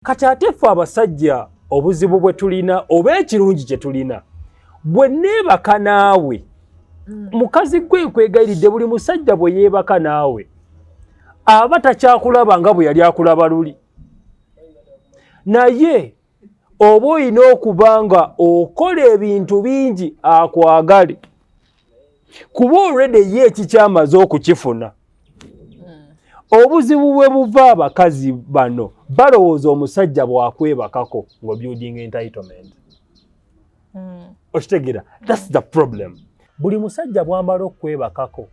Kati ate ffe abasajja obuzibu bwe tulina oba ekirungi kye tulina bwe neebaka naawe mukazi gwe nkwegayiridde buli musajja bwe yeebaka naawe aba takyakulaba nga bwe yali akulaba luli naye oba olina okuba nga okola ebintu bingi akwagale kuba olwedde ye ekikyamaze okukifuna obuzibu bwe buva abakazi bano balowooza omusajja bw'akwebakako ngo building entitlement. Okitegeera, that's the problem. Buli musajja bw'amala okwebakako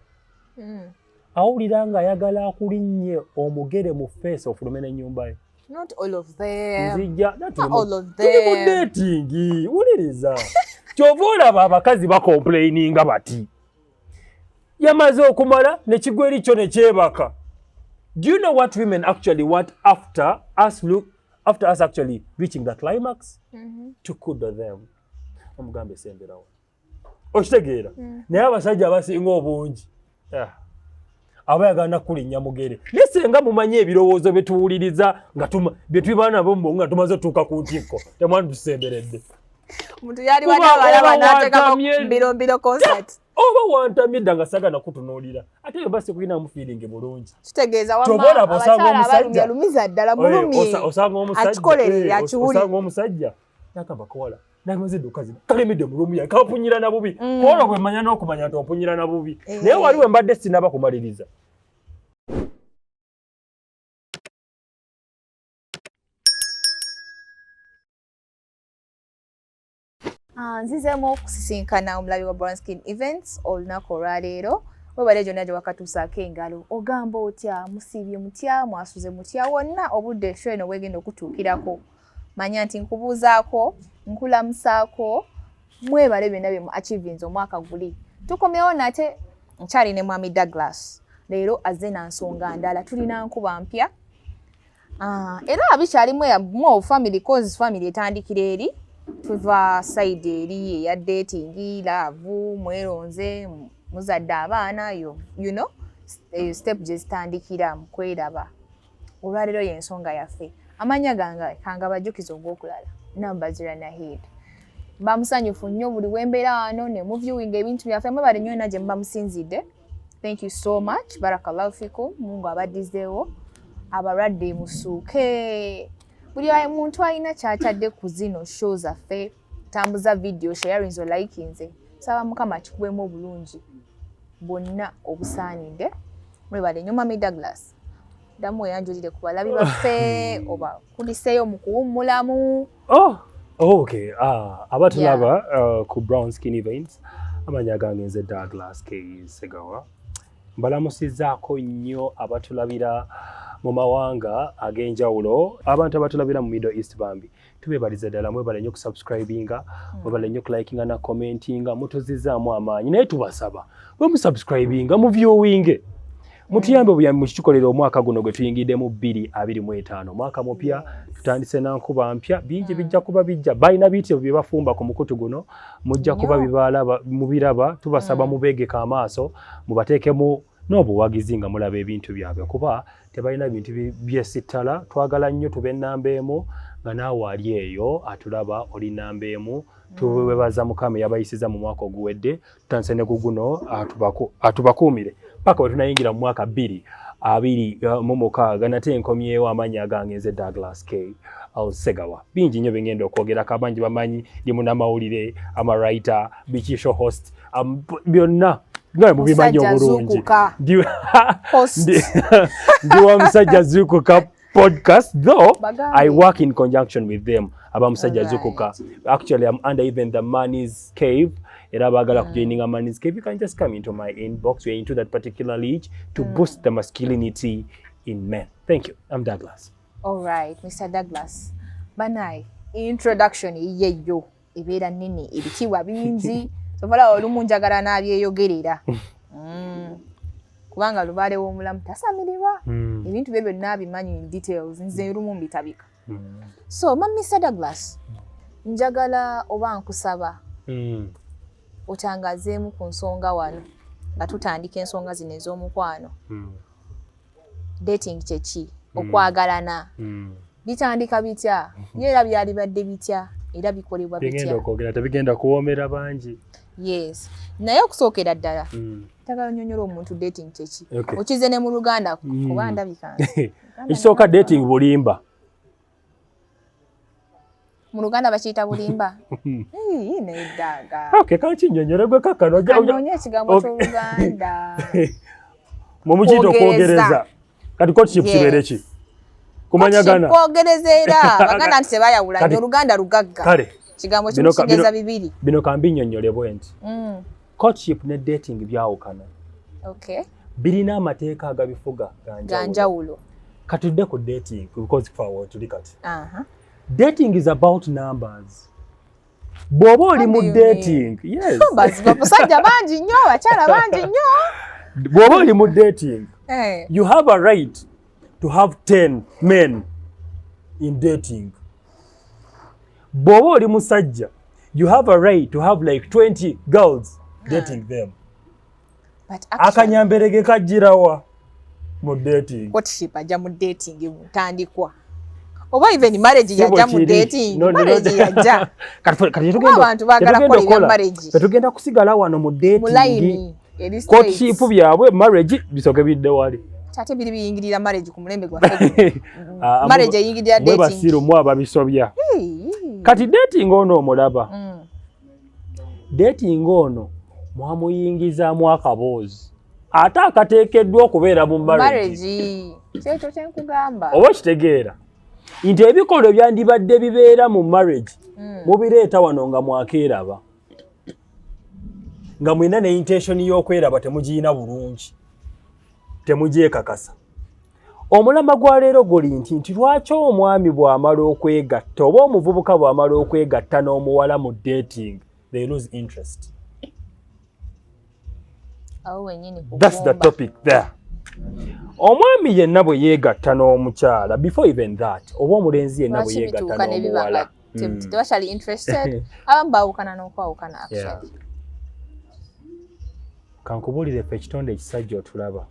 awulira ng'ayagala akulinnye omugere mu face ofulume n'ennyumba ye. Not all of them. Not all of them. Tuli mu dating, wuliriza. Kyova olaba abakazi bakomplaininga bati. Yamaze okumala n'ekigweri kyo ne kyebaka. Do you know what women actually want after us actually reaching the climax? To kuddle them. Omugambe semberawo. Okitegeera. Naye abasajja abasinga obungi. Abayagala kulinnya mugere. Nesenga mumanye ebirowoozo betuwuliriza nga bye tuba nabo nga tumaze tuuka ku ntikko. Temwani tusemberedde. Omuntu yali balaba n'ateekako mbiro concert. Oba wantamye dda nga sagana kutunuulira. Ate yo basi kulina mu feeling bulungi. Kitegeeza wamma abakyala abalumya lumiza ddala mulumi. Osanga omusajja. Akikolerere akiwuli. Osanga omusajja. Nakamba kola. Namaze dukazi. Kalemedde mulumi ya kapunyira na bubi. Kola gwe manya n'okumanya nti opunyira na bubi. Naye waliwo mbadde sinaba kumaliriza. Nzizeemu okusisinkana omulabi wa Brown Skin Events olunaku olwaleero webale gyonna gye wakatuusaako engalo ogamba otya musiibye mutya mwasuze mutya wonna obudde show eno bwegenda okutuukirako manya nti nkubuuzaako nkulamusaako mwebale byonna bye mu achievings omwaka guli tukomyewo nate nkyali ne Mwami Douglas leero azze na nsonga ndala tulina nkuba mpya era abikyalimu mu family cause family etandikira eri tuva side eri eya dating love mweronze muzadde abaana you know step gye zitandikira mu kweraba olwaleero y'ensonga yaffe amanya gange kanga bajjukiza ogw'okulala namba zira nahid mba musanyufu nnyo buli wembeera wano ne muviewing ebintu byaffe mwebale nnyo na gye mba musinzidde. Thank you so much. Barakallahu fikum. Mungu abaddizeewo abalwadde musuuke buli muntu alina kyatadde ku zino show zaffe tambuza video sharing likinze saba mukama kikubemu obulungi bonna obusaanidde mwebale nnyo Mwami Douglas damu oyanjulire ku balabi baffe oba kuliseeyo mu kuwummulamu. Okay. Abatulaba ku Brown Skin Events amanya gange nze Douglas K. Segawa mbalamusizzaako nnyo abatulabira mu mawanga ag'enjawulo abantu abatulabira mu Middle East bambi tubebaliza ddala mwebale nnyo kusubscribinga mwebale nnyo kulikinga na commentinga mutuzizaamu amaanyi naye tubasaba bwe musubscribinga mu viewing mutuyambe obuyambi mukikolera omwaka guno gwe tuyingiddemu 2025 mwaka mupya tutandise na nkuba mpya bingi bijja kuba bijja balina bityo bye bafumba ku mukutu guno mujja kuba bibalaba mubiraba tubasaba mubegeka amaaso mubateekemu n'obuwagizi nga mulaba ebintu byabwe kuba tebalina bintu byesittala twagala nnyo tube nnamba emu nga naawe ali eyo atulaba oli nnamba emu tuwebaza Mukama yabayisiza mu mwaka oguwedde tutandise ne guguno atubakuumire paka we tunayingira mu mwaka 2026 nate enkomyewo amanya gange nze Douglas K. Segawa bingi nnyo bengenda okwogerako abangi bamanyi ndi munnamawulire amawriter bikisho host byonna nga mubimanyi obulungi ndi wa Musajja Zukuka podcast though I work in conjunction with them aba Musajja Zukuka. Actually I'm under even the Money's Cave. Era bagala kujoining a Money's Cave, you can just come into my inbox. We're into that particular league to boost the masculinity in men. Thank you. I'm Douglas. All right, Mr. Douglas. Banai, introduction yeyo ebeera nene ebikiwa bingi sobola olumu njagala nabyeyogerera kubanga lubaale w'omulamu tasamirirwa ebintu bye byonna abimanyi in details nze lumu mbitabika. So Mr. Douglas njagala oba nkusaba otangazeemu ku nsonga wano nga tutandika ensonga zino ez'omukwano dating kyeki okwagalana bitandika bitya era byali badde bitya era bikolebwa bitya bigenda okwogera tebigenda kuwoomera bangi. Yes, naye okusookera ddala tagala nnyonnyola omuntu dating kyeki okize ne mu Luganda kuba ndabika ekisooka dating bulimba mu Luganda bakiyita bulimba neddaga kankinnyonnyole gwe kakano anoonya ekigambo ky'Oluganda mu mukiyita okwogereza kati courtship kibeere ki kumanyagana kwogereza era Baganda nti tebayawula nnyo Oluganda lugagga kale kigambo kimukigeza bibiri bino kambinyonnyole bwe nti courtship ne dating byawukana birina amateeka agabifuga ganjawulo katudde ku dating because for tuli kati dating is about numbers. Bw'oba oli mu dating yes basajja bangi nnyo bakyala bangi nnyo bw'oba oli mu dating you have a right to have 10 men in dating. Bw'oba oli musajja you have a right to have like 20 girls dating them. Akanyamberege kajjirawa mu dating. Courtship ajja mu dating mutandikwa oba even marriage yajja mu dating marriage yajja abantu baagala kukola marriage tugenda kusigala wano mu dating courtship byabwe marriage bisoke bidde wali ate biri biyingirira marriage ku mulembe gwa marriage eyingirira dating basiru mu ababisobya kati dating ono omulaba dating ono mwamuyingizaamu akaboozi ate akateekeddwa okubeera mu marriage kyekyo kyenkugamba oba kitegeera nti ebikolwa byandibadde bibeera mu marriage mubireeta wano nga mwakeeraba nga mwina ne intention y'okweraba temugiina bulungi temugyekakasa. Omulama gwa leero guli nti lwaki omwami bw'amala okwegatta oba omuvubuka bw'amala okwegatta n'omuwala mu dating they lose interest. That's the topic there. Omwami yenna bwe yeegatta n'omukyala before even that oba omulenzi yenna bwe yeegatta n'omuwala tebashali interested abamu baawukana n'okwawukana actually. Kankubuulire ffe ekitonde ekisajja otulaba.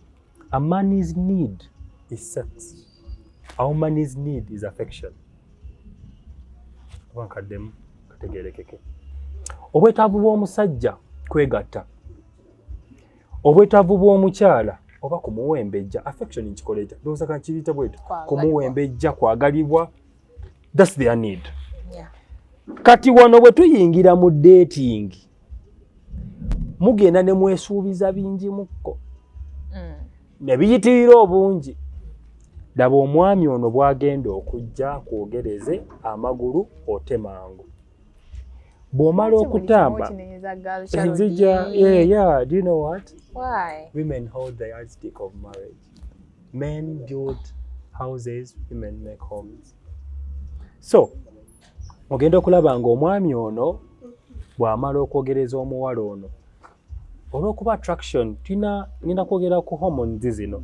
A man's need is sex. A woman's need is affection. Wankaddemu kategeerekeke. Obwetaavu bw'omusajja kwegatta. Obwetaavu bw'omukyala oba kumuwembejja affection nkikoleeta ndowooza kankiyita bwetyo kumuwembejja kwagalibwa that's their need. Kati wano bwe tuyingira mu dating mugenda ne mwesuubiza bingi mukko ne biyitirira obungi. Laba omwami ono bw'agenda okujja kwogereze amagulu ote mangu bw'omala okutamba nzija do you know what? Why? Women hold the yardstick of marriage. Men build houses, women make homes. So ogenda okulaba ng'omwami ono bw'amala okwogereza omuwala ono olw'okuba attraction nina kwogera ku hormones zino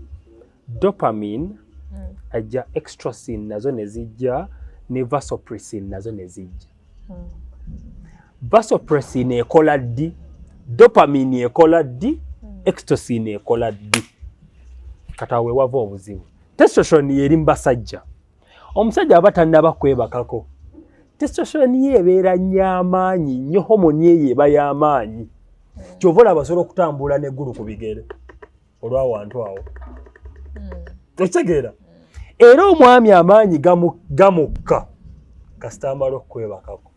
dopamine ajja extracin nazo ne zijja ne vasopressin nazo ne zijja. Vasopressin ekola ddi, dopamine ekola ddi, extracin ekola ddi. Kati awo wava obuzibu. Testosterone yeri mu basajja. Omusajja aba tannaba kwebakako. Testosterone ye ebeera nnyo amaanyi nnyo, homoni ye eba y'amaanyi. Kyova olaba asobola okutambula n'eggulu ku bigere olw'awantu awo. Okitegeera? Era omwami amaanyi gamukka kasita amala okwebakako.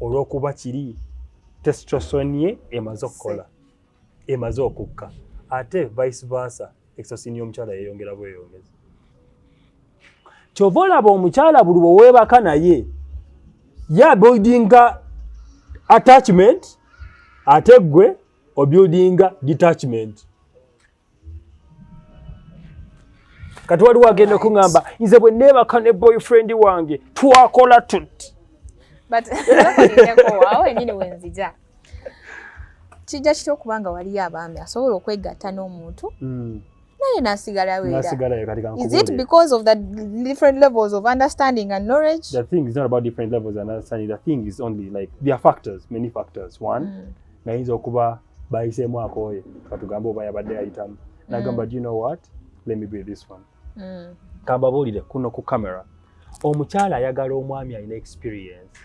Olw'okuba kiri testosterone ye emaze okukola, emaze okukka. Ate vice versa exocytocin y'omukyala yeeyongera bweyongeza. Kyova olaba omukyala buli bwe weebaka naye ye buildinga attachment ate gwe obuildinga detachment. Kati waliwo agenda okuŋŋamba nze bwe neebaka ne boyfriend wange twakola tuti. But awo enyini wenzija kijja kitya okubanga waliyo abaami asobola okwegatta n'omuntu naye n'asigala weera. Is it because of the different levels of understanding and knowledge? The thing is not about different levels of understanding. The thing is only like there are factors, many factors. One, nayinza okuba bayiseemu akooye katugamba oba yabadde ayitamu n'agamba do you know what, let me be this one. Kambabuulire kuno ku camera omukyala ayagala omwami alina experience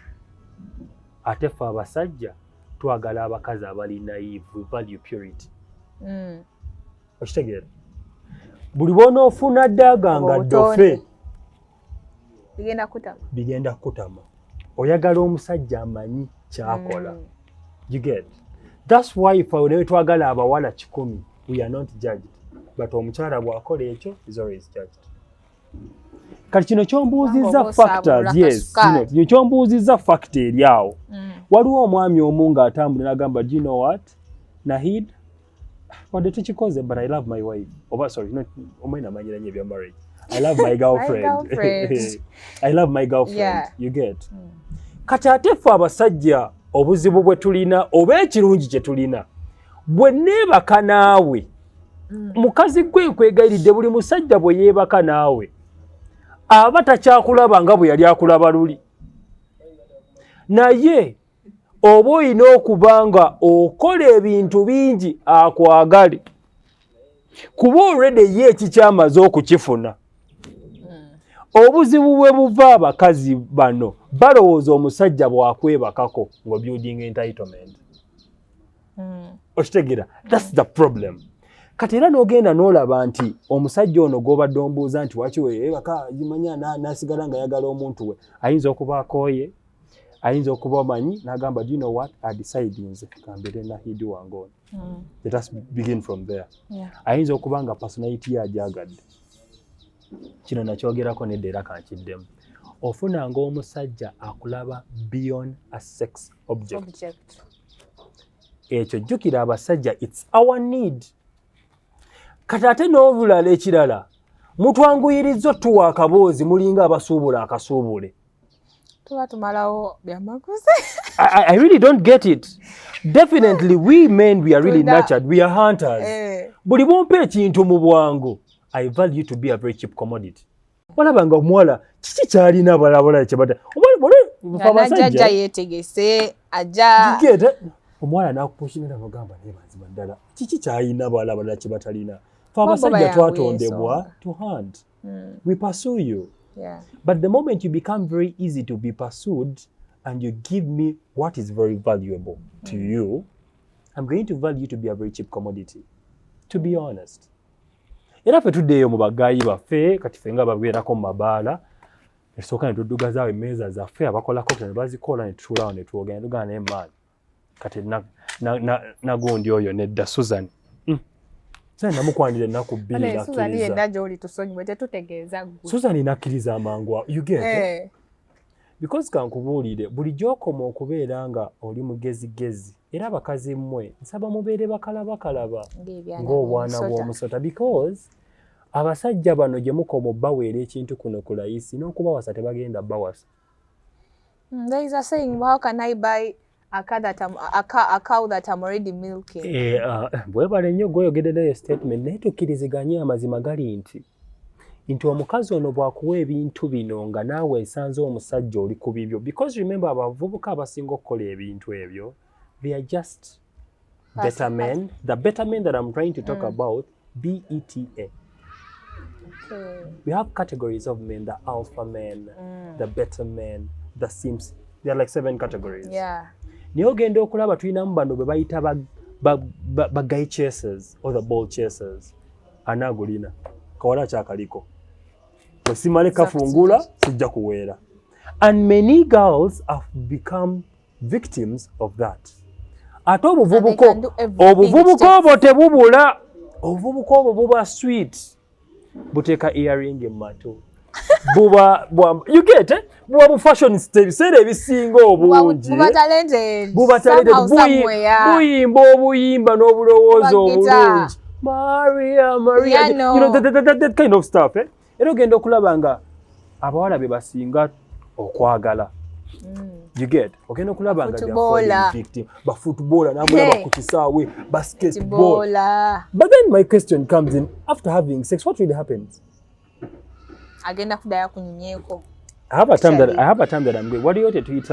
ate ffe abasajja twagala abakazi abali naive, we value purity. Okitegeera? Buli bw'onoofuna ddaga nga ddofe bigenda kutama. Oyagala omusajja amanyi kyakola. You get? That's why if we twagala abawala 100 we are not judged, but omukyala bw'akola ekyo is always judged. Kati kino kyombuuzizza factors, yes, kino kyombuuzizza factor eri awo. Waliwo omwami omu ng'atambula n'agamba, do you know what, Nahid, wadde tukikoze, but I love my wife. Oba sorry, not omwena amanyira nnyo ebya marriage. I love my girlfriend. I love my girlfriend. Yeah. You get? Kati ate ffe abasajja obuzibu bwe tulina oba ekirungi kye tulina, bwe neebaka naawe mukazi gwe nkwegayiridde, buli musajja bwe yeebaka naawe aba takyakulaba nga bwe yali akulaba luli. Naye oba olina okuba nga okola ebintu bingi akwagale, kuba already ye ekikyamaze okukifuna. Obuzibu bwe buva abakazi bano balowooza omusajja bw'akwebakako ngo building entitlement. Okitegeera? That's the problem. Kati era n'ogenda n'olaba nti omusajja ono gw'obadde ombuuza nti waki weebaka yimanya n'asigala nga yagala omuntu we, ayinza okuba akooye, ayinza okuba omanyi n'agamba, do you know what, I decide nze kambere Nahidi wange ono. Let us begin from there. Ayinza okuba nga personality yajagadde. Kino nakyogerako nedda era kankiddemu. Ofunanga omusajja akulaba beyond a sex object. Ekyo jjukira abasajja, it's our need. Kati ate n'obulala ekirala, mutwanguyiriza tuwa akaboozi mulinga abasuubula akasuubule. Tuba tumalawo byamaguzi. I really don't get it. Definitely we men, we are really nurtured, we are hunters. Buli bwompa ekintu mu bwangu, I value you to be a very cheap commodity. Walabanga omuwala kiki kyalina balabala kyebata najja yeetegese ajja omuwala n'akupushimira mugamba naye mazima ddala kiki kyalina balabala kyebatalina. Fe abasajja twatondebwa to hunt. We pursue you. But the moment you become very easy to be pursued and you give me what is very valuable to you, I'm going to value you to be a very cheap commodity, to be honest. Era ffe tuddeeyo mu bagaayi baffe, kati ffe nga babeerako mu mabaala, esooka ne tuddugazaawo emmeeza zaffe, abakolako ne bazikola ne tutuulawo ne twogera, ne tugamba naye maani. Kati nagundi oyo nedda Susan. Susan namukwanira ennaku 2 nakkiriza. Susan yenna gy'oli tusonyiwe tetutegeeza ggwe. Susan nakkiriza amangu. You get? Because kankubuulire, buli gy'okoma okubeera nga oli mugezigezi, era abakazi mmwe nsaba mubeere bakalabakalaba ng'obwana bw'omusota, because abasajja bano gye mukoma obbaweera ekintu kuno ku layisi n'okubawasa tebagenda bawasa. There is a saying, how can I buy a cow that I'm already milking? Bwebale nnyo gweyogeddeyo statement naye tukkiriziganye amazima gali nti omukazi ono bw'akuwa ebintu bino nga naawe esanze omusajja oli ku bibyo, because remember abavubuka abasinga okukola ebintu ebyo, they are just better men. The better men that I'm trying to talk about, BETA. We have categories of men: the alpha men, the better men, the simps. There are like 7 categories. Niyo ogenda okulaba tulinamu bano be bayita ba guy chasers or the ball chasers. Anagulina kawala kyakaliko osimale kafungula sijja kuweera. And many girls have become victims of that. Ate obuvubuko obwo tebubula. Obuvubuko obwo buba sweet, buteeka earring emmatu, buba you get it? Buba bu fashion ebiseera ebisinga obungi, buba talented, buyimba obuyimba n'obulowooza obulungi, Maria, you know, that kind of stuff. Era ogenda okulaba nga abawala be basinga okwagala. You get? Ogenda okulaba nga victim, ba footballer namulaba ku kisaawe, basketball. But then my question comes in, after having sex, what really happens? Agenda kudaya kunyunyeko. I have a time that I'm going, what do you want to eat?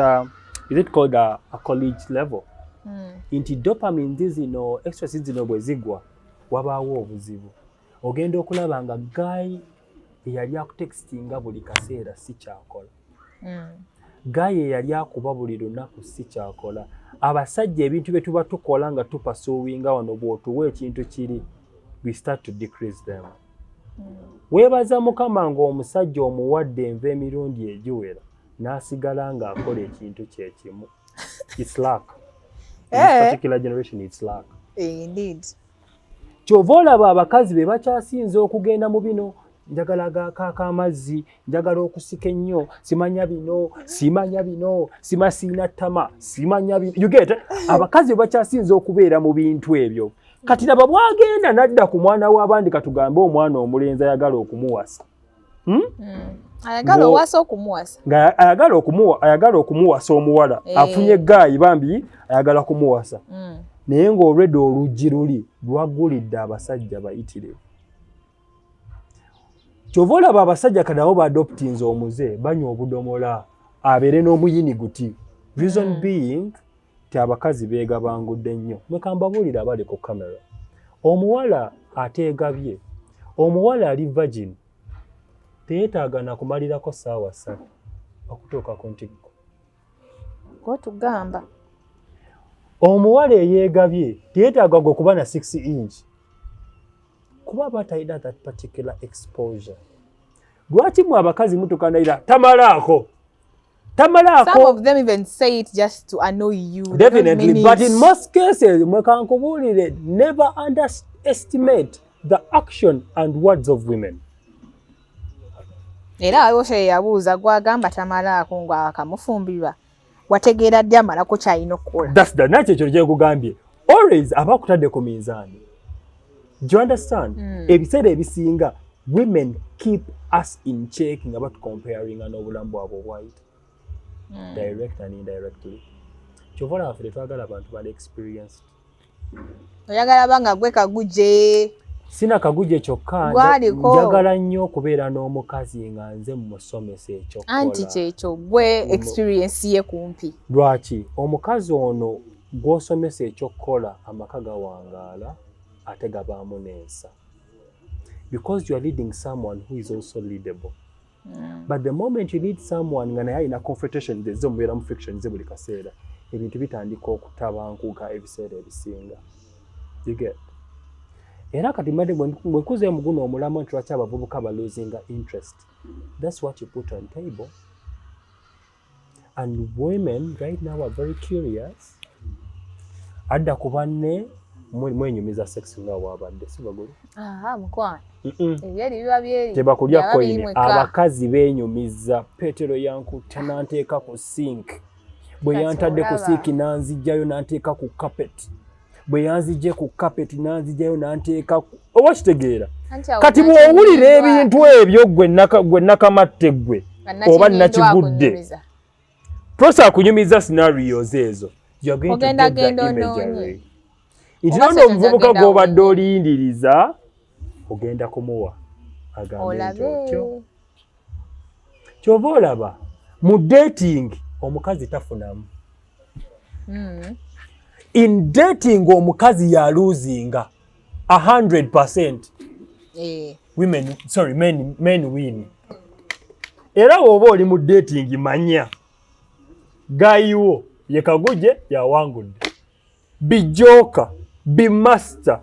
Is it called a college level? Inti dopamine zino, extra zino bwe zigwa, wabaawo obuzibu. Ogenda okulaba nga guy eyali akutextinga buli kaseera si kyakola. Gaye eyali akuba buli lunaku si kyakola. Abasajja ebintu bye tuba tukola nga tupasuuwinga wano bw'otuwa ekintu kiri, we start to decrease them. Weebaza Mukama ng'omusajja omuwadde enva emirundi egiwera n'asigala ng'akola ekintu kye kimu. It's luck. In this particular generation, it's luck. Indeed. Kyova olaba abakazi be bakyasinza okugenda mu bino, njagala gakaaka amazzi, njagala okusika ennyo, simanya bino, siina ttama, simanya bino. You get it? Abakazi be bakyasinza okubeera mu bintu ebyo. Kati laba bwagenda n'adda ku mwana w'abandi katugambe omwana omulenzi ayagala okumuwasa. Ayagala owasa okumuwasa. Ayagala okumuwasa omuwala. Afunye gaayi bambi ayagala kumuwasa. Naye ng'olwedde oluggi luli lwagulidde abasajja bayitirivu. Kyova olaba abasajja kaddawo baadoptinze omuze banywa obudomola abeere n'omuyini guti. Reason being ti abakazi beegabangudde nnyo. Mweka mbabuulira abali ku kamera. Omuwala ateegabye, omuwala ali virgin, teetaaga na kumalirako ssaawa 3 okutuuka ku ntikko. Tugamba. Omuwala eyeegabye teetaaga gwe kuba na 6 inch. Kuba batalina that particular exposure. Lwaki mwe abakazi mutukanira tamalaako? Some of them even say it just to annoy you. Definitely, but in most cases, never underestimate the action and words of women. Era ayoshe yabuuza gwagamba tamalaako ngo akamufumbirwa. Wategeera ddi amalako kyalina okukola. That's the nature ekyo kye nkugambye. Always abakutadde ku minzaani. Do you understand? Ebiseera ebisinga women keep us in checking about comparing n'obulamu bwabwe obwayita. Direct and indirectly. Kyovola waffe twagala abantu bali experienced. Oyagala banga gwe kaguje. Sina kaguje kyokka, njagala nnyo okubeera n'omukazi nga nze musomesa ekyokola. Anti kyekyo gwe experience ye kumpi. Lwaki? Omukazi ono gw'osomesa ekyokola amaka gawangaala ate gabaamu n'ensa. Because you are leading someone who is also leadable. But the moment you lead someone nga naye alina confrontation ze mubeera mu friction ze buli kaseera, ebintu bitandika okutabankuka ebiseera ebisinga. You get? Era kati mbadde bwe nkuze mu guno omulamu nti lwaki abavubuka ba losing interest. That's what you put on table. And women right now are very curious. Adda ku banne mwenyumiza sex nga wabadde si bagulu. Mukwana. Ebyeri biba byeri. Tebakulya koine. Abakazi beenyumiza. Petero yankutte n'anteeka ku sink. Bwe yantadde ku sink n'anzijjayo n'anteeka ku carpet. Bwe yanzijje ku carpet n'anzijjayo n'anteeka ku... Oba kitegeera? Kati bw'owulira ebintu ebyo gwe nakamatte gwe oba nakigudde. Tosa kunyumiza scenarios ezo. You're going to get the imagery. Nti omuvubuka gw'obadde olindiriza ogenda kumuwa agambe otyo. Kyova olaba mu dating omukazi tafunamu. In dating omukazi ya losing 100%. Men win. Era woba oli mu dating manya gayiwo ye kaguje yawangudde. Bijoka, bimaster,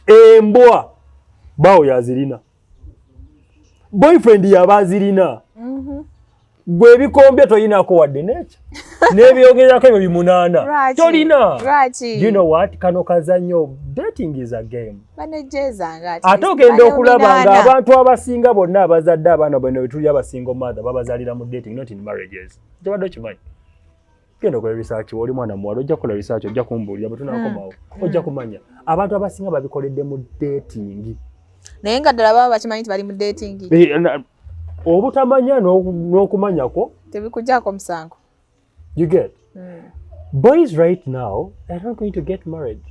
embwa bawo yazirina. Boyfriend yabazirina. Gwe ebikombye toyinako wadde necha. N'ebyogerako ebyo bimunaana. Tolina. You know what? Kano kazannyo. Dating is a game. Ate ogenda okulaba nga abantu abasinga bonna abazadde abaana bano betuli abasingo mother babazalira mu dating, not in marriages. Tebadde okimanyi. Genda okola research, oli mwana muwala ojja kukola research, ojja kumbuulira bwe tunaakomawo. Ojja kumanya. Abantu abasinga babikoledde mu dating. Naye nga ddala baba bakimanyi nti bali mu dating. Obutamanya n'okumanyako tebikujjaako musango. You get? Boys right now are not going to get married.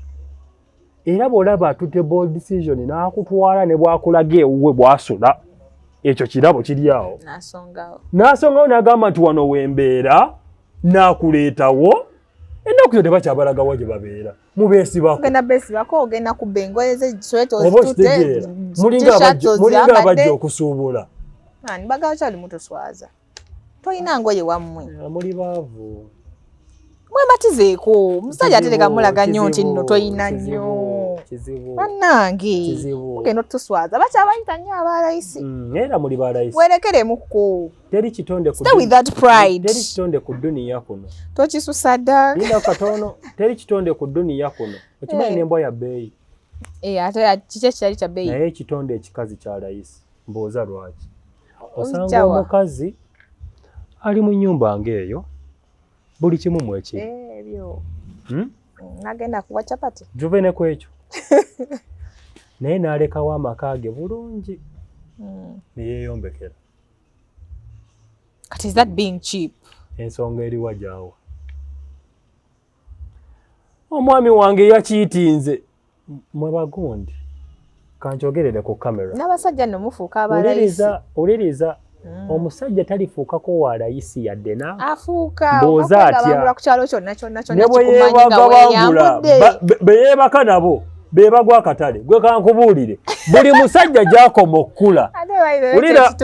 Era bw'olaba atutte bold decision n'akutwala ne bw'akulaga ewuwe bw'asula, ekyo kirabo kiri awo. N'asongawo n'agamba nti wano wembeera n'akuleetawo, ennaku zo tebakyabalagawo gye babeera. Mubeesibako. Ogenda beesibako, ogenda kubba engoye ze sweater ozitutte. Mulinga abajja okusuubula. Nani baga chali muto swaza. Toyina ngoye wammwe. Muri baavu. Mwebatizeeko musajja atereka mulaga nnyo nti nno toyina nnyo. Kizibu. Bannange. Mugenda otuswaza bacha abayita nnyo abalayisi. Era muri balayisi. Werekeremukko. Teri kitonde ku. Stay with that pride. Teri kitonde ku duniya kuno. Tokisusa dda. Linda katono. Teri kitonde ku duniya kuno. Okimanyi n'embwa ya bbeeyi. Ate kiki kyali kya bbeeyi. Naye kitonde ekikazi kya layisi. Mbooza lwaki. Osanga omukazi ali mu nnyumba ng'eyo. Buli kimu mweki. Ebyo. Nagenda kuwa chapati. Juvene ku ekyo. Naye n'alekawo amaka ge bulungi. Ne yeeyombekera. But is that being cheap? Ensonga eri wajaawa. Omwami wange yakiitinze. Mwe bagundi. Kanjogerere ku kamera. N'abasajja nno mufuuka abalayisi. Oliriza omusajja talifuukako wa layisi yadde na. Afuuka. Mbooza atya. Ku kyalo kyonna ne bwe yeebaga bangula. Be yeebaka nabo. Be bagwa akatale. Gwe kankubuulire. Buli musajja gy'akoma okkula. Ulira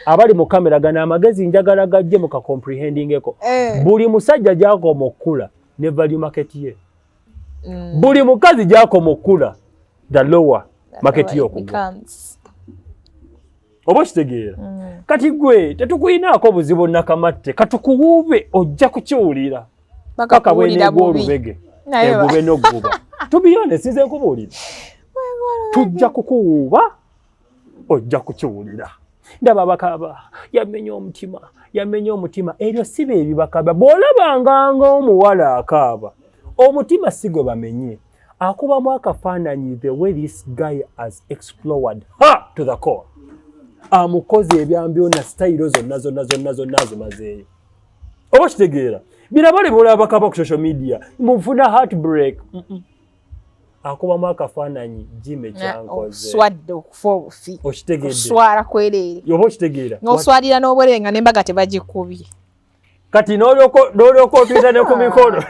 abali mu kamera gano amagezi njagala gajje mu ka comprehendingeko. Buli musajja gy'akoma okkula ne value market ye. Buli mukazi gy'akoma okkula the lower market ye okugwa. Oba kitegeera. Kati gwe tetukuyinaako buzibu nakamatte katukuwuube ojja kukiwulira. Paka bweneegwa olubege. Egube n'ogguba. To be honest, nze nkubuulira. Tujja kukuwuuba ojja kukiwulira. Ndaba bakaba yamenya omutima. Ebyo si bye ebibakaba. Bw'olabanga ng'omuwala akaaba. Omutima si gwe bamenye. Akubamu akafaananyi the way this guy has explored to the core. Amukozi ebyambyo na style zonna zimazeeyo. Oba kitegeera. Birabale bw'olabakaba ku social media. Mufuna heartbreak. Akubamu akafaananyi Jime kyankoze. Swadde okufa obufi. Okitegedde. Oswala kwereere. Yoba okitegeera. N'oswalira n'obwerenga n'embaga tebagikubye. Kati n'olyoko otuyita ne ku mikono.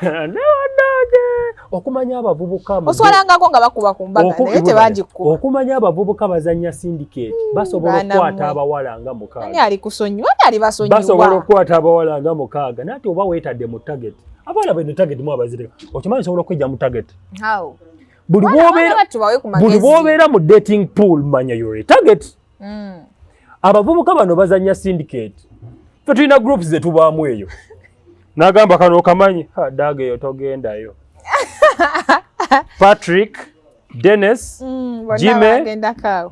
Okumanya abavubuka. Oswalangako nga bakuba ku mbaga naye tebagikuba. Okumanya abavubuka bazannya syndicate. Basobola okukwata abawala nga mukaaga. Ani ali kusonyiwa? Ani ali basonyiwa? Basobola okukwata abawala nga mukaaga. Nati oba weetadde mu target. Abawala bene target mu abazireka. Okimanyi sobola okujja mu target. How? Buli bw'obeera mu dating pool manya you're a target. Abavubuka bano bazannya syndicate. Fe tulina groups ze tubaamu eyo. N'agamba kano okamanyi. Daaga eyo togendayo. Patrick, Dennis, Jime,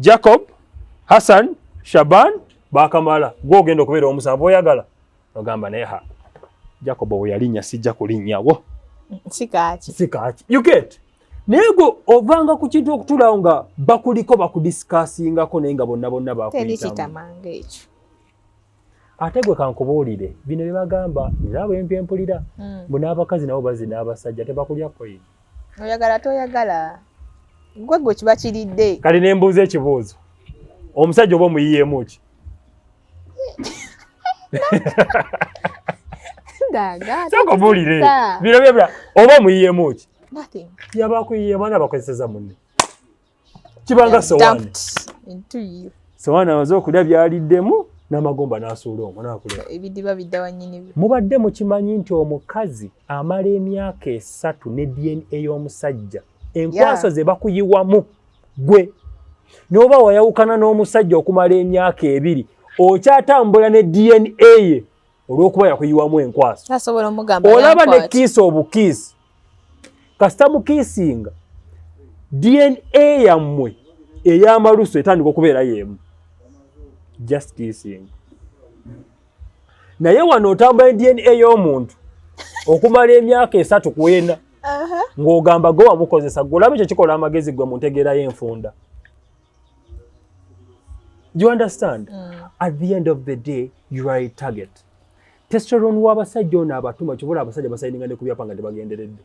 Jacob, Hassan, Shaban, bakamala. Gwe ogenda okubeera omusanvu oyagala. Ogamba naye Jacob bwe yalinnya sijja kulinnyawo. Sikaaki. You get? Naye gwe ovanga ku kintu okutulawo nga bakuliko bakudiscussingako naye nga bonna bakuyitamu. Terikitamanga ekyo. Ate gwe kankubuulire bino bye bagamba nabo empempulira n'abakazi nabo bazina abasajja tebakulya koyi. Oyagala toyagala. Gwe kiba kiridde. Kali ne mbuuza ekibuuzo. Omusajja oba omuyiyeemu ki? Nkubuulire bino bye oba omuyiyeemu ki? Nothing. Yaba kuyiyeemu n'abakozeseza munne. Kibanga sowaani. Sowaani amaze okulya byaliddemu. N'amagomba n'asuula omwo n'akulya. Ebidiba bidda wannyini. Mubadde mukimanyi nti omukazi amala emyaka 3 ne DNA y'omusajja. Enkwaso ze bakuyiwamu gwe. N'oba wayawukana n'omusajja okumala emyaka 2, okyatambula ne DNA ye olw'okuba yakuyiwamu enkwaso. Tasobola omugamba. Olaba ne kiisi obukiisi. Kasita mukiisinga DNA yammwe ey'amalusu etandika okubeera y'emu. Just kissing. Naye wano otambula DNA y'omuntu okumala emyaka 3 kwena. Ng'ogamba gwe wamukozesa gwe olaba ekyo kikola amagezi gwe muntegeera y'enfunda. Do you understand? At the end of the day, you are a target. Testosterone w'abasajja ono abatuma kibula abasajja basayininga ne ku byapa nga tebagenderedde.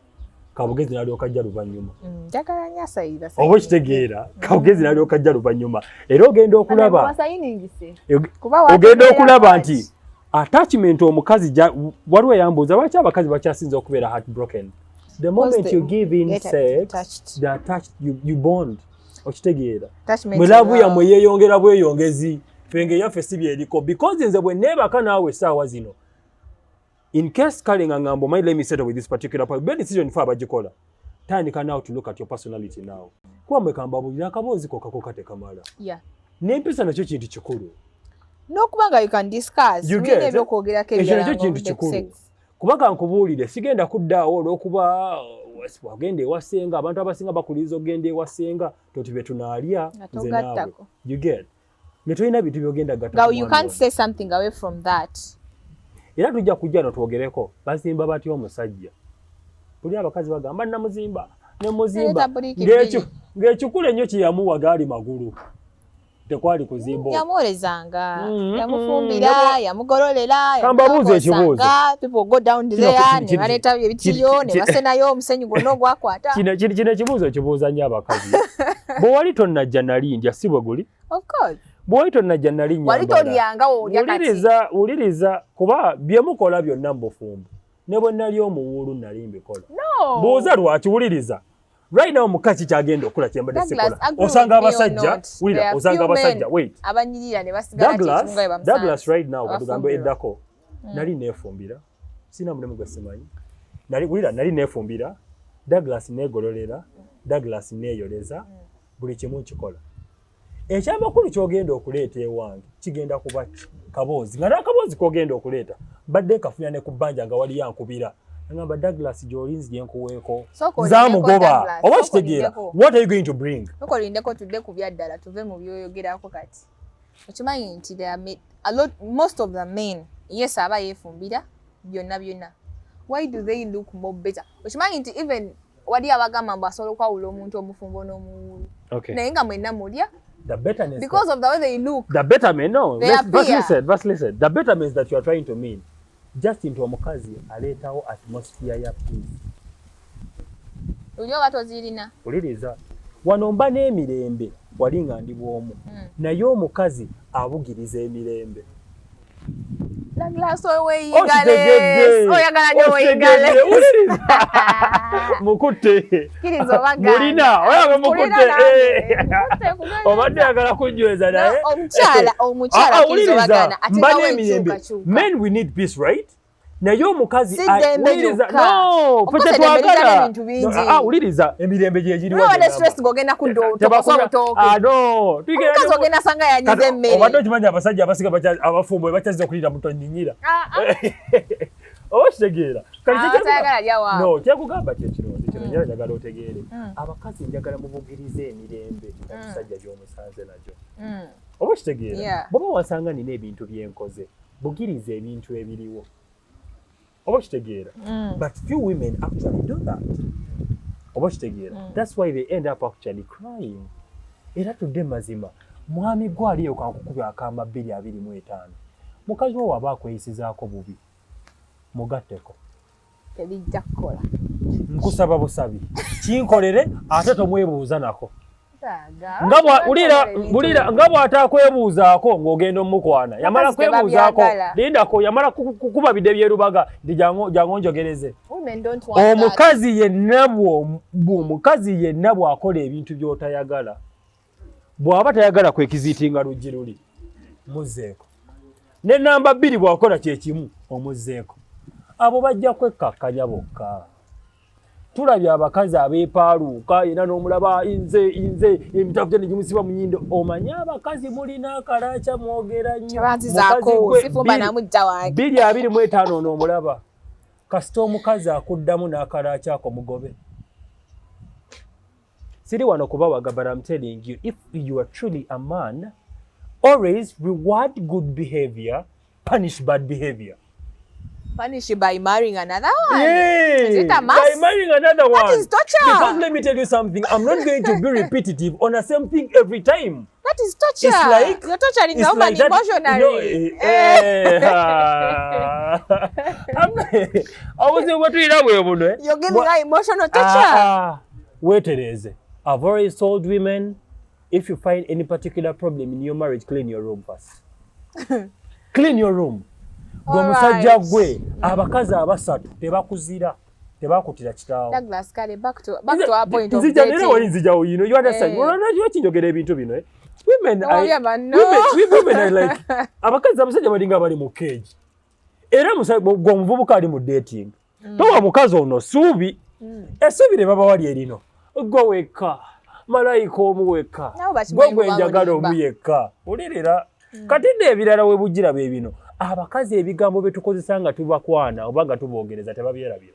Kabugezi n'alyoka ajja luvannyuma. Njagala nnyo asayira. Oba kitegeera kabugezi n'alyoka ajja luvannyuma. Era ogenda okulaba. Ogenda okulaba nti attachment omukazi waliwo yambuuza lwaki abakazi bakyasinza okubeera heartbroken. The moment you give in sex, they attached, you bond. Okitegeera. Bwe laavu yammwe yeeyongera bweyongezi. fenge yaffe sibi eriko because nze bwe neebaka naawe essaawa zino in case kale nga ngambo mind let me settle with this particular part be decision for abagikola tandika now to look at your personality now kuba mwekamba bulira akaboozi kokako kate kamala n'empisa nakyo kintu kikulu n'okubanga you can discuss bine ebyokwogerako ekyo kintu kikulu kubanga nkubuulire sigenda kuddaawo olw'okuba wagenda ewasenga abantu abasinga bakuliza ogenda ewasenga totibe tunaalya nze naawe you get ne tolina bintu byogenda gatta you can't say something away from that era tujja kujja notwogereko bazimba batya omusajja buli abakazi bagamba namuzimba nemuzimba ng'ekikulu ennyo kyeyamuwa gaali magulu tekwali kuzimba yamwolezanga yamufumbira yamugololera kambabuuza ekibuuzo people go down there ne baleeta ebitiyo ne basenayo omusenyu gwonna ogwakwata kino ekibuuzo kibuuza nnyo abakazi bwe wali tonnajja nalindya si bwe guli of course bwe wali tonnajja nalinnya wali tolyanga olya kati wuliriza kuba bye mukola byonna mbufumbo ne bwe nali omuwuulu nali mbikola buuza lwaki wuliriza right now mukazi kyagenda okula kyembadde sikola osanga abasajja wulira osanga abasajja wait abanyirira ne basigala kitunga ebamusanze Douglas right now katugambo eddako nali neefumbira sina mulemu gwe simanyi nali neefumbira Douglas neegololera Douglas neeyoleza buli kimu nkikola ekyamakulu kyogenda okuleeta ewange kigenda kuba kaboozi nga n'akaboozi kogenda okuleeta mbadde nkafunya ne ku bbanja nga wali yankubira ngamba Douglas Jolinzi yenkuweeko nzaamugoba oba kitegeera what are you going to bring okolindeko tudde ku byaddala tuve mu byoyogerako kati okimanyi nti most of the men yes aba yeefumbira byonna why do they look more better okimanyi nti even wali abagamba mbu asobola okwawula omuntu omufumbo n'omuwuulu naye nga mwenna mulya the betterness because of the way they look the betterment no let's listen the betterment that you are trying to mean just into omukazi aleetawo atmosphere ya peace ulyo batozirina uliriza wano mba n'emirembe wali nga ndi bwomu naye omukazi abugiriza emirembe Douglas oyagala nyo weyigale mukutte mulina oyaba mukutte obadde yagala kunyweza naye omukyala kizobagana ate nawe emirembe men we need peace right naye omukazi uliriza no uliriza emirembe gyegiriwo omukazi ogenda sanga yanyiza emmere obadde okimanyi abasajja abasiga abafumbo bakyaziza okulira mutonyinyira oba kitegeera no kyekugamba kyekirungi kino njala njagala otegeere abakazi njagala mubugirize emirembe omusajja gy'omusanze nagyo oba kitegeera bwoba wasanga nina ebintu byenkoze bugiriza ebintu ebiriwo oba kitegeera but few women actually do that oba kitegeera that's why they end up actually crying era tudde mazima mwami gwaliyo kankukubya akamba 225 mukazi wo waba akweyisizaako bubi mugatteko tebijja kukola nkusaba busabi kinkolere ate tomwebuuza nako nga bw'atakwebuuzaako ng'ogenda omukwana yamala kwebuuzaako lindako yamala kukuba bidde byerubaga nti jangu njogereze omukazi yenna bw'akola ebintu by'otayagala bw'aba tayagala kwekiziitinga luggi luli muzzeeko ne namba 2 bw'akola kyekimu omuzzeeko abo bajja kwekkakkanya bokka tulabye abakazi abeepaaluuka era n'omulaba nze emitafuta ne gimusiba mu nnyindo omanyi abakazi mulina akalaaca mwogera nnyo 225 n'omulaba kasita omukazi akuddamu n'akalaaca ako mugobe siri wano kubawaga but I'm telling you if you are truly a man always reward good behavior punish bad behavior. Punish by marrying another one? Yes. Is it a must? By marrying another one. That is torture. Because let me tell you something. I'm not going to be repetitive on the same thing every time. That is torture. It's like, you're torturing the woman emotionally. You're giving her emotional torture. Wait, Teresa. I've always told women, if you find any particular problem in your marriage, clean your room first. Clean your room. Omusajja gwe abakazi abasatu tebakuzira tebakutira kitaawo. Douglas kale back to our point of dating. Nzija nere wali nzija Yiino you understand. Olona kinyogera ebintu bino women are like abakazi abasajja balinga bali mu cage era omuvubuka ali mu dating towa mukazi ono suubi essuubi ne baba wali erino gwe wekka malayika omuwekka gwe njagala omuyekka olirira kati n'ebirala we bugira bye bino abakazi ebigambo bye tukozesa nga tubakwana oba nga tuboogereza tebabyerabira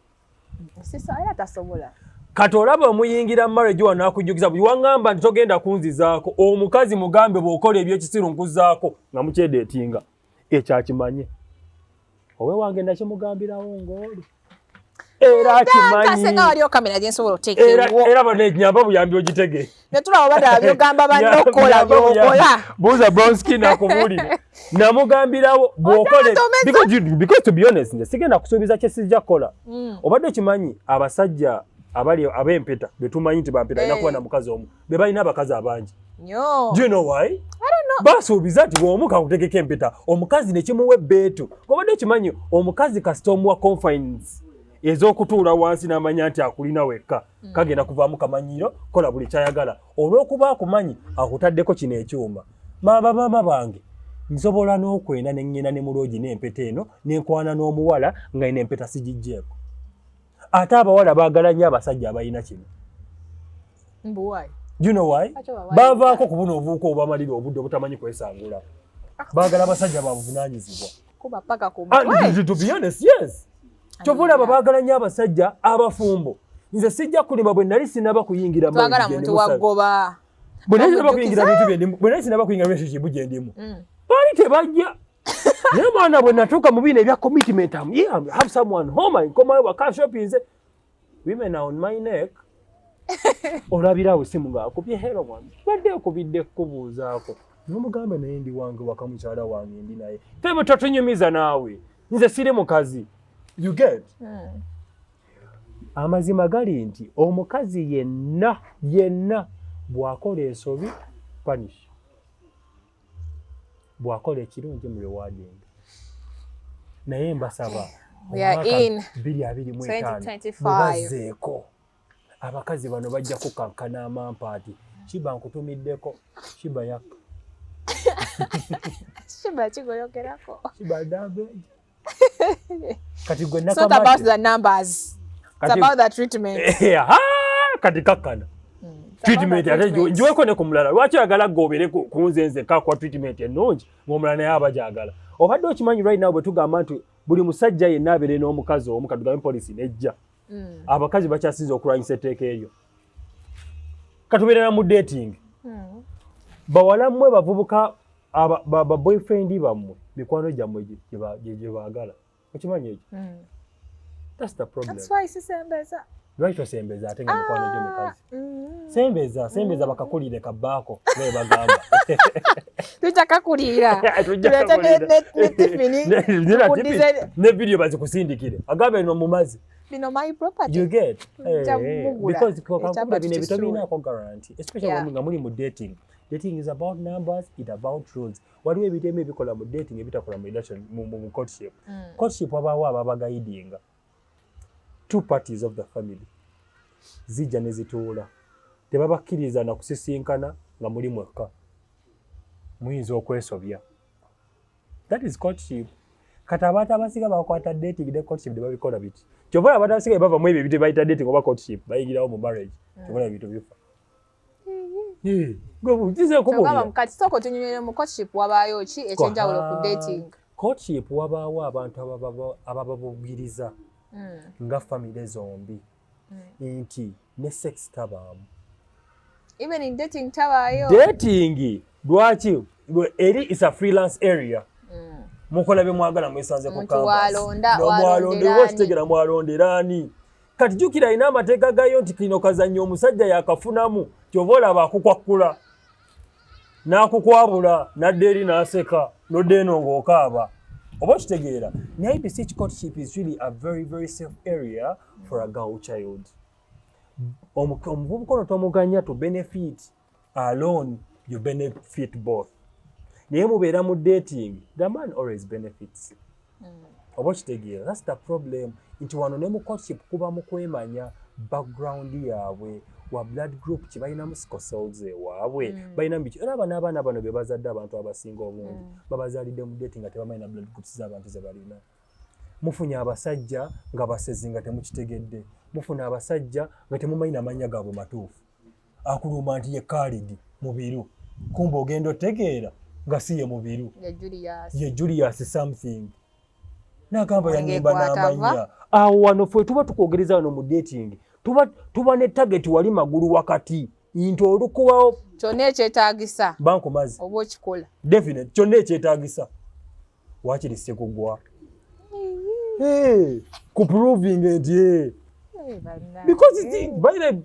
era tasobola kati olaba omuyingira marriage wano akujjukiza buli waŋŋamba nti togenda kunzizaako omukazi mugambe bw'okola ebyekisiru nkuzaako nga mukyedeetinga ekyakimanye owe wange nakimugambirawo ng'oli era akimanyiera banenyamba buyambi ogitege buuza brownskin akubulire namugambirawo bw'okole because to be honest nze sigenda kusuubiza kye sijja kukola obadde okimanyi abasajja abali ab'empeta betumanyi nti bampeta alina kuba na mukazi omu be balina abakazi abangi do you know why basuubiza nti bw'omu kakutegeka empeta omukazi ne kimuwa ebbeetu obadde okimanyi omukazi kasita omuwa confines ez'okutuula wansi n'amanya nti akulina wekka kagenda kuvaamu kamanyiro kola buli kyayagala olw'okuba akumanyi akutaddeko kino ekyuma maama bange nsobola n'okwenda ne ŋŋenda ne muloogi n'empeta eno n'enkwana n'omuwala nga ina empeta sigijjeeko ate abawala baagala nnyo abasajja abalina kino you know why bavaako ku buno obuuka obamalira obudde obutamanyi kwesangula baagala abasajja babuvunaanyizibwa to be honest yes kyovula aba baagala nnyo abasajja abafumbo nze sijja kulima bwe nali sinaba kuyingira bwe nali sinaba kuyingira relationship gye ndimu baali tebajja naye mwana bwe natuuka mu bino ebya commitment I have someone home nkomayo waka shopping women are on my neck olabirawo simu ng'akubye hero mwami badde okubidde kukubuuzaako n'omugamba naye ndi wange waka mukyala wange ndi naye tebe totunyumiza naawe nze siri mukazi you get amazima gali nti omukazi yenna bw'akola ensobi punish bw'akola ekirungi mu rewarding naye mbasaba 2025 mubazzeeko abakazi bano bajja kukankana amampaati kiba nkutumiddeko kiba yakka kiba kigoyogerako kiba damage kati gwe it's not about the numbers it's about the treatment kati kakkana treatment ate njiweko ne ku mulala lwaki oyagala gobere ku nzenze kakwa treatment ennungi ng'omulala naye abajagala obadde okimanyi right now bwe tugamba nti buli musajja yenna abeere n'omukazi omu kadugabe polisi nejja abakazi bakyasinza okulwanyisa etteeka eryo katubeerera mu dating bawala mmwe bavubuka ba boyfriend bammwe mikwano gyammwe gye baagala okimanyi ekyo that's the problem that's why sisembeza lwaki osembeza ate nga mikwano gyo mukazi sembeza bakakulire kabbaako naye bagamba tujakakulira ne video bazikusindikire agambe no mumazi bino my property you get because bino ebito birinaako guarantee especially nga muli mu dating is about numbers, it's about rules. Waliwo ebitemu ebikola mu dating ebitakola mu relation mu courtship. Courtship wabaawo ababagayidinga two parties of the family zijja ne zituula tebabakkiriza na kusisinkana nga muli mwekka muyinza okwesobya. That is courtship. Kati abantu abasiga bakwata dating ne courtship ne babikola biti kyova abantu abasiga bava mu ebyo ebintu bayita dating oba courtship bayigirawo mu marriage kyova ebintu bifa. Kati soko tunyonyere mu courtship wabaayo ki ekyenjawulo ku dating? Courtship wabaawo abantu abababugiriza nga family zombi nti ne sex tabaamu. Even in dating tabaayo. Dating lwaki eri is a freelance area. Mukola bye mwagala mwesanze ku campus. Mwalonda mwalonderani. Kati jukira ina amateeka gayo nti kino kazannyo omusajja yakafunamu kyova olaba akukwakkula n'akukwabula nadde eri n'aseka nodde eno ng'okaaba oba kitegeera. Naye beseech courtship is really a very very safe area for a girl child. Omuvubuka ono tomuganya to benefit alone, you benefit both. Naye mubeera mu dating, the man always benefits. Oba kitegeera, that's the problem. Nti wano ne mu courtship kuba mu kwemanya background yaabwe wa blood group kibalinamu sickle cells ewaabwe balina biki era abaana bano be bazadde abantu abasinga obungi babazaalidde mu dating nga tebamanyi na blood groups z'abantu ze balina. Mufunye abasajja nga basezi nga temukitegedde, mufuna abasajja nga temumanyi n'amannya gaabwe matuufu, akuluma nti ye Khalid Mubiru kumbe ogenda otegeera nga si ye Mubiru ye Julius something n'agamba yanimba n'amannya. Awo wano ffe tuba tukwogereza wano mu dating tuba ne target wali magulu wakati nti olukubawo kyonna ekyetaagisa bankomazi oba okikola definite kyonna ekyetaagisa wakiri sekugwa ku proving it because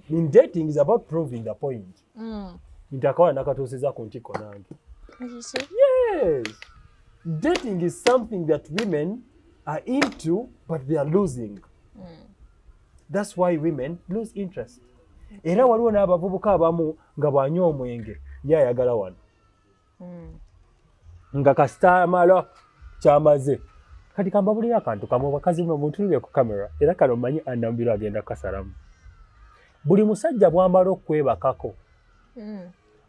in dating is about proving the point. Nitakawa nakatuusiza ku ntiko nange. Yes, dating is something that women are into but they are losing. That's why women lose interest. Era waliwo n'abavubuka abamu nga bwanywa omwenge yayagala wano nga kastamala kyamaze kati kambabulira akantu kamwe bakazi mutunule ku kamera era kano manyi anambiro agenda kasalamu. Buli musajja bwamala okwebakako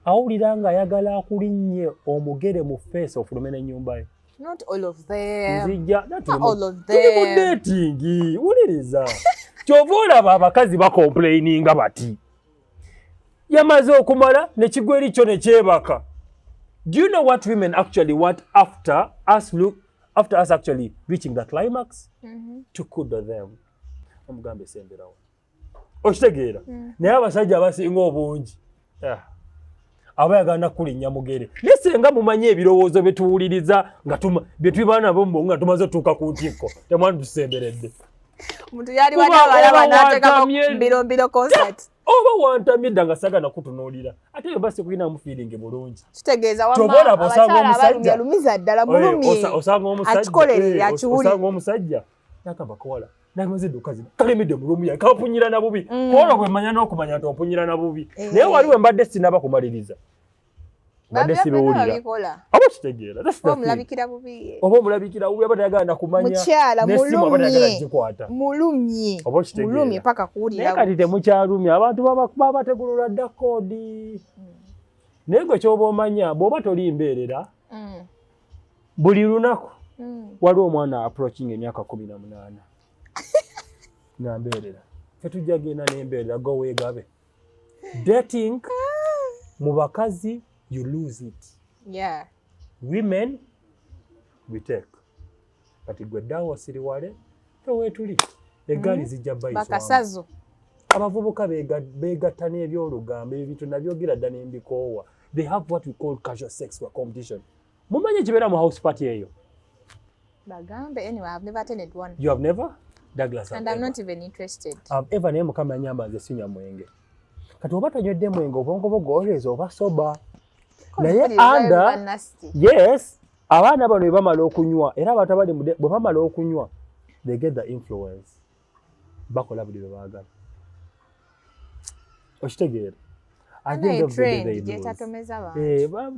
awulira nga ayagala akulinnye omugere mu face ofulume n'ennyumba ye. Not all of them. Nzijja Not all of them. tuli mu dating wuliriza kyova olaba abakazi bakomplaininga bati yamaze okumala nekigweri kyo nekyebaka. Do you know what women actually want after us actually reaching the climax? To kuddle them. Omugambe semberawo okitegeera naye abasajja abasinga obungi abayagala nakulinnya mugere nesenga mumanye ebirowoozo betuwuliriza nga bye tuba nabo mbongo nga tumaze otuuka ku ntikko temwani tusemberedde omuntu yali wanabalaba n'ateekako mbiro concert oba wantamye edda nga sagana kutunuulira ate yo basi kulinamu feeling bulungi kitegeeza abakyala abalumya alumiza ddala mulumye akikolerera akiwulire osanga omusajja nakamba kowala namaze edduka zino kalemedde mulumu yange kampunyira na bubi kola gwe manya n'okumanya nti ompunyira na bubi naye waliwo mbadde sinaba kumaliriza mbadde sibiwulira aba kitegeera oba omulabikira bubi aba tayagala nakumanya mukyala nesimu aba tayagala gikwata mulumye paka kuwulira naye kati temukyalumye abantu baba bategulula dda koodi naye gwe kyoba omanya bw'oba toli mbeerera buli lunaku waliwo omwana approaching emyaka 18 nga mbeerera tetujja genda n'embeerera go weegabe dating mu bakazi you lose it. Yeah. Women we take kati gwe ddawo siriwale towetuli egaali zijja bakasazo abavubuka beegatta n'ebyolugambo ebintu nabyogera dda n'embikoowa. They have what we call casual sex for competition. Mumanye kibeera mu house party eyo bagambe anyway I've never attended one. You have never? Douglas, and I'm not even interested. I've ever naye mukama nyamba nze sinya mwenge kati oba tonywedde mwenge obwongo bwo gwoleza oba soba naye anda yes abaana bano bamala okunywa era abantu abali bwe bamala okunywa they get the influence bakola buli bye baagala okitegeera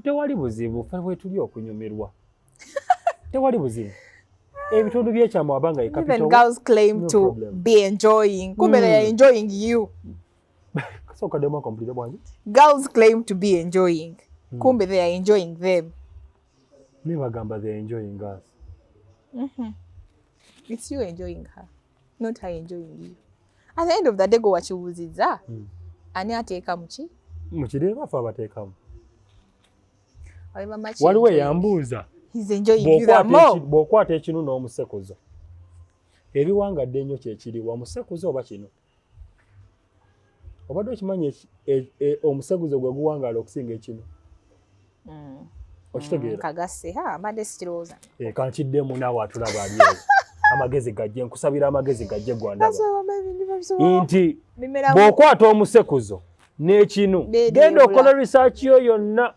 tewali buzibu ffe bwetuli okunyumirwa tewali buzibu ebitundu byekyama wabanga even girls claim to be enjoying kumbe they are enjoying you so kademo complete bwanji girls claim to be enjoying kumbe they are enjoying them me bagamba they are enjoying us it's you enjoying her not her enjoying you at the end of the day go wachibuziza ani ateeka mukireba fa abateekamu machi waliwo yambuuza he's enjoying you that more bw'okwata ekinu n'omusekuzo ebiwangadde ennyo kyekiri wa musekuzo oba kino obadde okimanyi omusekuzo gwe guwangala okusinga ekino okitegeera kagase mbadde sikirowooza kankiddemu naawe atulaba ali eyo amagezi gajje nkusabira amagezi gajje gwandaba nti bw'okwata omusekuzo n'ekinu genda okola research yo yonna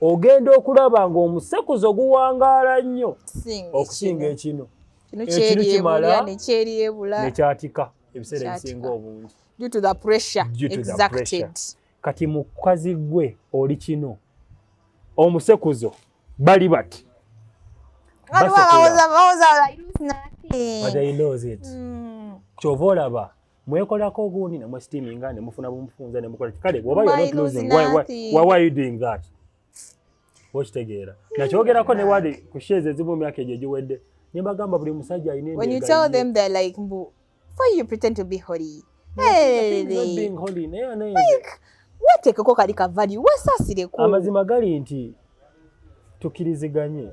ogenda okulaba ng'omusekuzo guwangaala nnyo okusinga ekino ekinu kimala nekyatika ebiseera ebisinga obungi due to the pressure exacted. Kati mukazi gwe oli kino omusekuzo bali bati but he knows it kyova olaba mwekolako ogundi ne steaminga ne mufuna bumufunza ne mukola kale bwoba you're not losing why are you doing that okitegeera nakyogerako ne wali ku shares ezimu myaka egyo giwedde ne bagamba buli musajja alina when you tell them they're like mbu why you pretend to be holy being holy wetekeko kali ka value wesasireko amazima gali nti tukiriziganye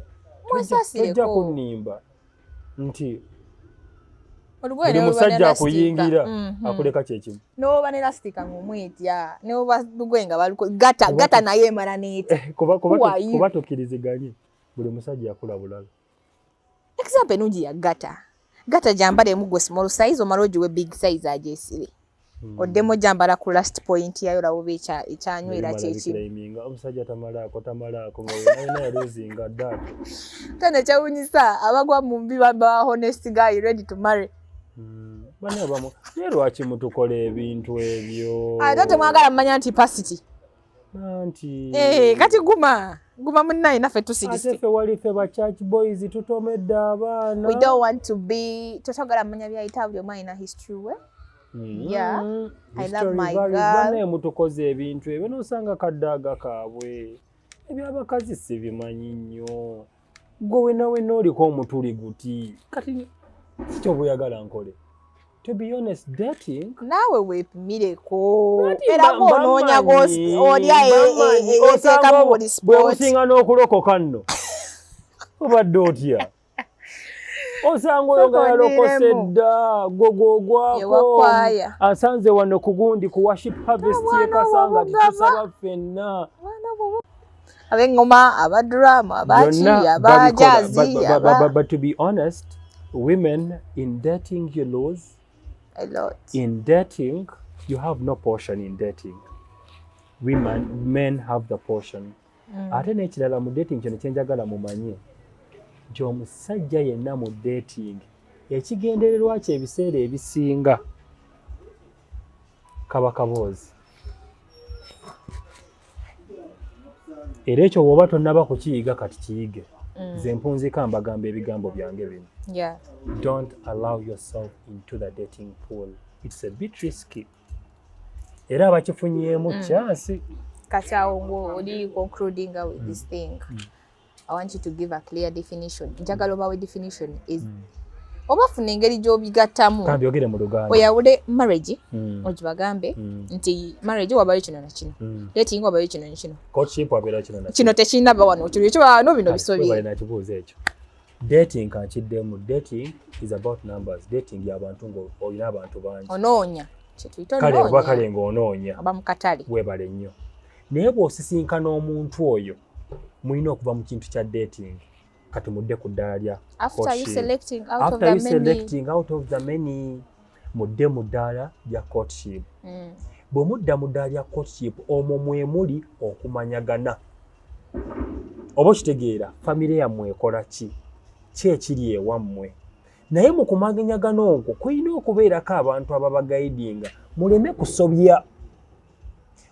tujja kunimba nti buli musajja akuyingira akuleka kyekimu noba ne lastika ng'omwetya noba lugoye nga baluko gata naye emala neeti kuba tukiriziganye buli musajja yakula bulala example nungi ya gata jambala mugwe small size omala ogiwe big size agyesire oddemu jambala ku last point yayo lawo ekyanywera kyekimu omusajja tamalaako nga wenaina yaluzinga data tane kyawunyisa abagwa mu mbi baba honest guy ready to marry bane bamu ye lwaki mutukola ebintu ebyo ate mwagala mmanya nti pasity anti kati guma munnaye naffe tusigisi ate ffe wali ffe ba church boys tutomedde abaana we don't want to be totogala mmanya byayita buli omu alina history we yeah I love my girl bane mutukoze ebintu ebyo nosanga kaddaaga kaabwe ebyabakazi si bimanyi nnyo gwe wena oliko omutuli guti kati kikyo buyagala nkole to be honest dating nawe weepimireko era ng'onoonya olya eteekamu buli sport bwe businga n'okulokoka nno obadde otya osanga oyo nga yalokose dda gwogwogwako asanze wano ku gundi ku worship harvest yekasanga titusaba ffenna ab'engoma abadrama abaki abajazi but to be honest women in dating you lose a lot. In dating, you have no portion in dating. Men have the portion. Ate n'ekirala mu dating kino kyenjagala mumanye nti omusajja yenna mu dating ekigendererwa kye ebiseera ebisinga kaba kaboozi. Era ekyo bw'oba tonnaba kukiyiga kati kiyige. Nze mpunzika mbagamba ebigambo byange bino. Yeah. Don't allow yourself into the dating pool. It's a bit risky. Era abakifunyeemu chance. Kati awo ng'oli concluding with this thing. I want you to give a clear definition. Njagala obawe definition is obafuna engeri gy'obigattamu. Kambi ogere mu Luganda. Oyawule marriage, ogibagambe nti marriage wabayo kino na kino. Dating wabayo kino na kino. Courtship wabeera kino na kino. Kino tekinnaba wano. Kino wano bino bisobye. Bali na kibuuzo ekyo. Dating kankiddemu. Dating is about numbers. Dating y'abantu ng'olina abantu bangi. Onoonya. Kyetuyita onoonya. Kale oba kale ng'onoonya. Aba mu katale. Weebale nnyo. Naye bw'osisinkana omuntu oyo mulina okuva mu kintu kya dating. Kati mudde ku ddala lya after you selecting out of the many mudde mu ddala lya courtship. Bwe mudda mu ddala lya courtship omwo mwe muli okumanyagana. Oba okitegeera famire yammwe ekola ki ekiri ewammwe. Naye mu kumanyagana okwo kulina okubeerako abantu ababagaidinga muleme kusobya.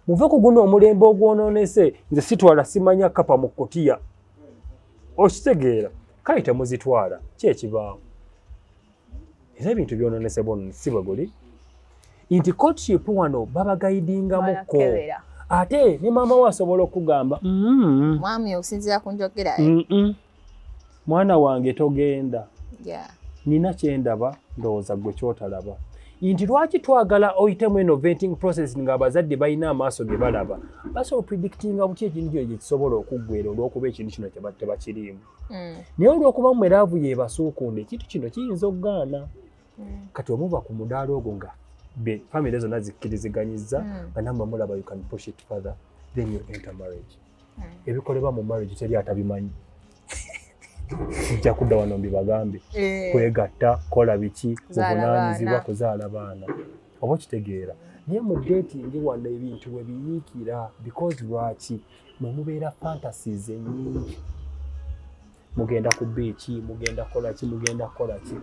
Muve ku guno omulembe ogwonoonese nze sitwala simanya kapa mu kkotiya. Okitegeera kale temuzitwala ki ekibaawo. Era ebintu byonoonese bono si bwe guli nti courtship wano babagaidingamukko. Ate ne maama we asobola okugamba mwami okusinziira ku njogera mwana wange togenda. Nina kyendaba ndowooza gwe kyotalaba. Nti lwaki twagala oyitemu eno vetting process ng'abazadde balina amaaso ge balaba. Basobola predictinga buti ekintu kyo gye kisobola okuggwera olw'okuba ekintu kino tebakiriimu. Naye olw'okuba mmwe laavu yeebasuukunda ekintu kino kiyinza okugaana. Kati omuva ku mudaala ogwo nga famire zonna zikkiriziganyizza nga nammwe mulaba you can push it further then you enter marriage. Ebikolebwa mu marriage teri atabimanyi. Kijja kudda wano mbibagambe kwegatta kola biki buvunaanyizibwa kuzaala baana oba kitegeera. Naye mu dating wano ebintu we biyiikira because lwaki mwe mubeera fantasies ennyingi. Mugenda ku beach, mugenda kola ki, mugenda kola ki.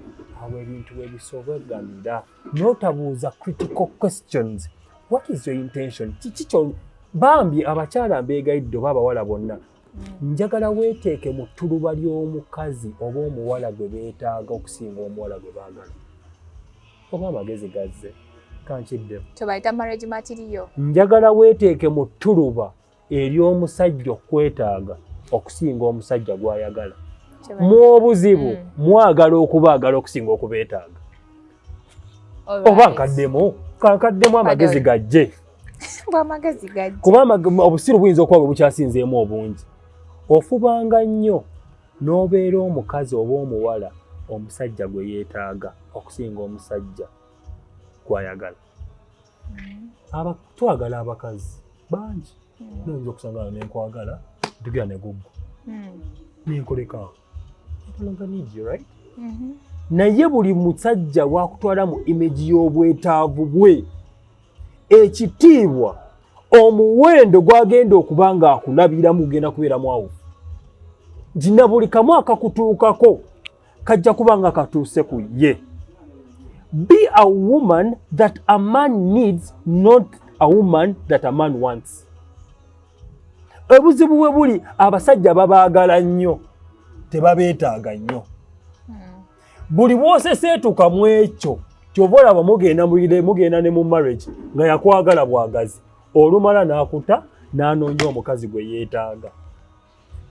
Awo ebintu we bisobegamira n'otabuuza critical questions. What is your intention? Kikyo bambi abakyala mbeegayidde oba abawala bonna njagala weeteeke mu ttuluba ly'omukazi oba omuwala gwe beetaaga okusinga omuwala gwe baagala. Oba amagezi gazze. kankiddemu. Kyebayita marriage material. Njagala weeteeke mu ttuluba ery'omusajja okwetaaga okusinga omusajja gw'ayagala. Mw'obuzibu mwagala okubaagala okusinga okubeetaaga. Oba nkaddemu amagezi gajje. Amagezi gajje. Kuba obusiru buyinza okuba bwe bukyasinzeemu obungi. Ofubanga nnyo n'obeera omukazi oba omuwala omusajja gwe yeetaaga okusinga omusajja gw'ayagala. Twagala abakazi bangi. Noyinza okusanga nenkwagala tugera ne guggwa. Nenkolekawo. Naye buli musajja bw'akutwala mu image y'obwetaavu bwe, ekitiibwa omuwendo gwagenda okuba nga akulabiramu gugenda kubeeramu awufu. Nti buli kamu akakutuukako kajja kuba nga katuuse ku ye. Be a woman that a man needs, not a woman that a man wants. Obuzibu bwe buli abasajja babaagala nnyo, tebabeetaaga nnyo. Buli bw'oseseetuka mu ekyo ky'oba olaba mugenda ne mu marriage nga yakwagala bwagazi, olumala n'akuta n'anoonya omukazi gwe yeetaaga.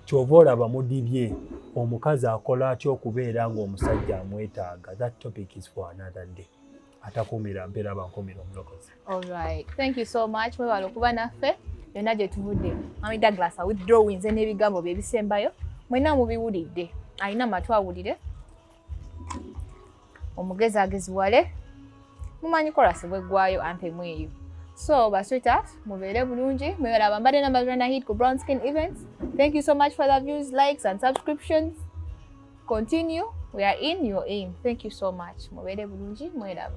Ky'oba olaba mudibye omukazi akola atya okubeera ng'omusajja amwetaaga. That topic is for another day. Atakuumira mpeera bankuumira omulokozi. Alright, thank you so much. Mwebala okuba naffe yonna gye tuvudde. Mami Douglas withdrawings n'ebigambo bye bisembayo mwenna mubiwulidde. Alina amatu awulire. Omugezi ageziwale. Mumanyi korasi bweggwayo anthem eyo. So, basweethearts, mubeere bulungi. Mwebala bambadde namba zonna hit ku Brown Skin Events. Thank you so much for the views, likes and subscriptions. Continue. We are in, you're in. Thank you so much. Mubeere bulungi, mwelaba.